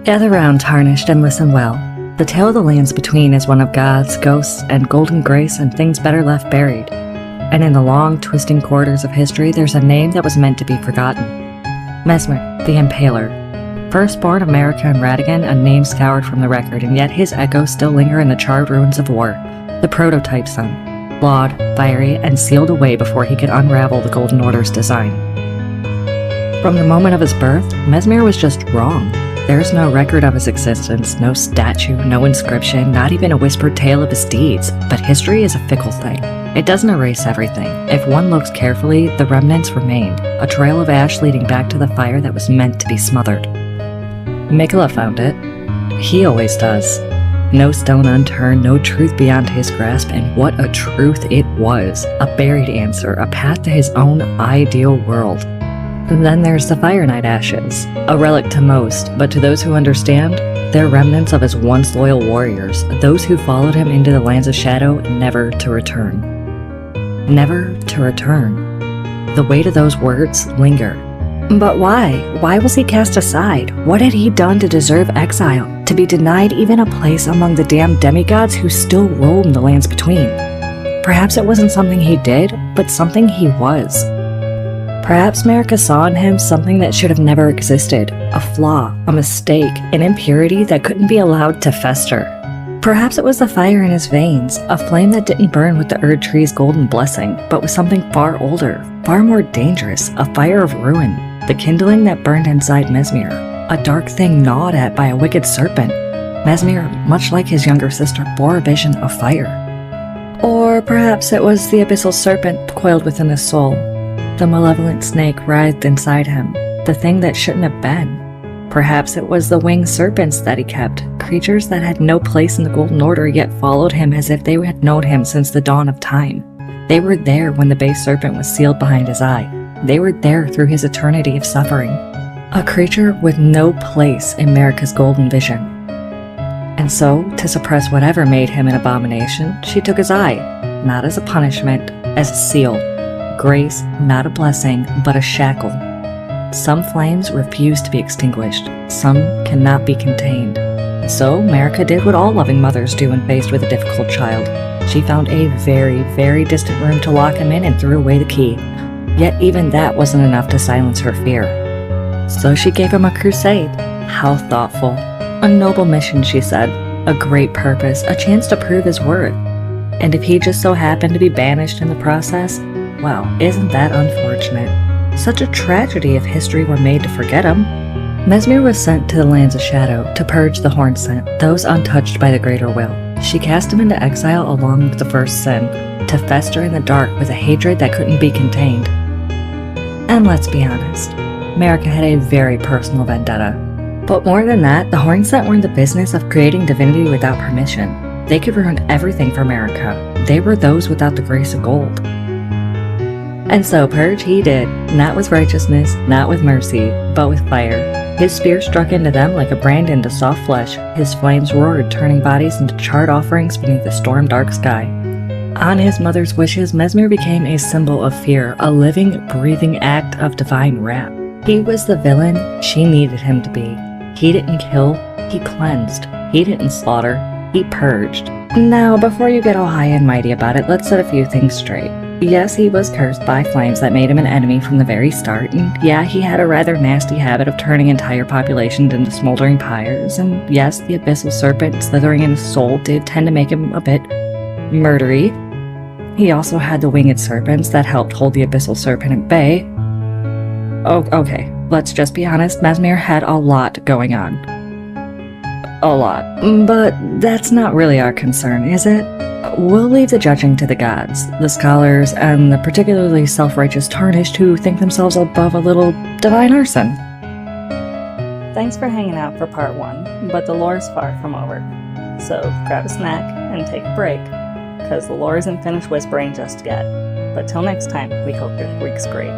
Gather round, tarnished, and listen well. The tale of the lands between is one of gods, ghosts, and golden grace and things better left buried. And in the long, twisting corridors of history, there's a name that was meant to be forgotten. Messmer, the Impaler. Firstborn of America and Radigan, a name scoured from the record, and yet his echoes still linger in the charred ruins of war. The prototype son, flawed, fiery, and sealed away before he could unravel the Golden Order's design. From the moment of his birth, Messmer was just wrong. There's no record of his existence, no statue, no inscription, not even a whispered tale of his deeds. But history is a fickle thing. It doesn't erase everything. If one looks carefully, the remnants remained, a trail of ash leading back to the fire that was meant to be smothered. Mikola found it. He always does. No stone unturned, no truth beyond his grasp, and what a truth it was. A buried answer, a path to his own ideal world. And then there's the Fire Knight ashes, a relic to most, but to those who understand, they're remnants of his once loyal warriors, those who followed him into the lands of shadow, never to return. Never to return. The weight of those words linger. But why? Why was he cast aside? What had he done to deserve exile? To be denied even a place among the damned demigods who still roam the lands between? Perhaps it wasn't something he did, but something he was. Perhaps America saw in him something that should have never existed, a flaw, a mistake, an impurity that couldn't be allowed to fester. Perhaps it was the fire in his veins, a flame that didn't burn with the Erd tree's golden blessing, but was something far older, far more dangerous, a fire of ruin, the kindling that burned inside Messmer, a dark thing gnawed at by a wicked serpent. Messmer, much like his younger sister, bore a vision of fire. Or perhaps it was the abyssal serpent coiled within his soul. The malevolent snake writhed inside him, the thing that shouldn't have been. Perhaps it was the winged serpents that he kept, creatures that had no place in the Golden Order yet followed him as if they had known him since the dawn of time. They were there when the base serpent was sealed behind his eye. They were there through his eternity of suffering. A creature with no place in America's golden vision. And so, to suppress whatever made him an abomination, she took his eye, not as a punishment, as a seal. Grace, not a blessing, but a shackle. Some flames refuse to be extinguished. Some cannot be contained. So, America did what all loving mothers do when faced with a difficult child. She found a very, very distant room to lock him in and threw away the key. Yet even that wasn't enough to silence her fear. So she gave him a crusade. How thoughtful. A noble mission, she said. A great purpose, a chance to prove his worth. And if he just so happened to be banished in the process, well, isn't that unfortunate? Such a tragedy if history were made to forget him. Messmer was sent to the lands of shadow to purge the horn scent, those untouched by the greater will. She cast him into exile along with the first sin, to fester in the dark with a hatred that couldn't be contained. And let's be honest, America had a very personal vendetta. But more than that, the horn scent were in the business of creating divinity without permission. They could ruin everything for America. They were those without the grace of gold. And so purge he did, not with righteousness, not with mercy, but with fire. His spear struck into them like a brand into soft flesh. His flames roared, turning bodies into charred offerings beneath the storm-dark sky. On his mother's wishes, Messmer became a symbol of fear, a living, breathing act of divine wrath. He was the villain she needed him to be. He didn't kill, he cleansed. He didn't slaughter, he purged. Now, before you get all high and mighty about it, let's set a few things straight. Yes, he was cursed by flames that made him an enemy from the very start, and yeah, he had a rather nasty habit of turning entire populations into smoldering pyres, and yes, the abyssal serpent slithering in his soul did tend to make him a bit murdery. He also had the winged serpents that helped hold the abyssal serpent at bay. Oh, okay, let's just be honest, Messmer had a lot going on. A lot. But that's not really our concern, is it? We'll leave the judging to the gods, the scholars, and the particularly self-righteous tarnished who think themselves above a little divine arson. Thanks for hanging out for part 1, but the lore's far from over. So grab a snack and take a break, because the lore isn't finished whispering just yet. But till next time, we hope your week's great.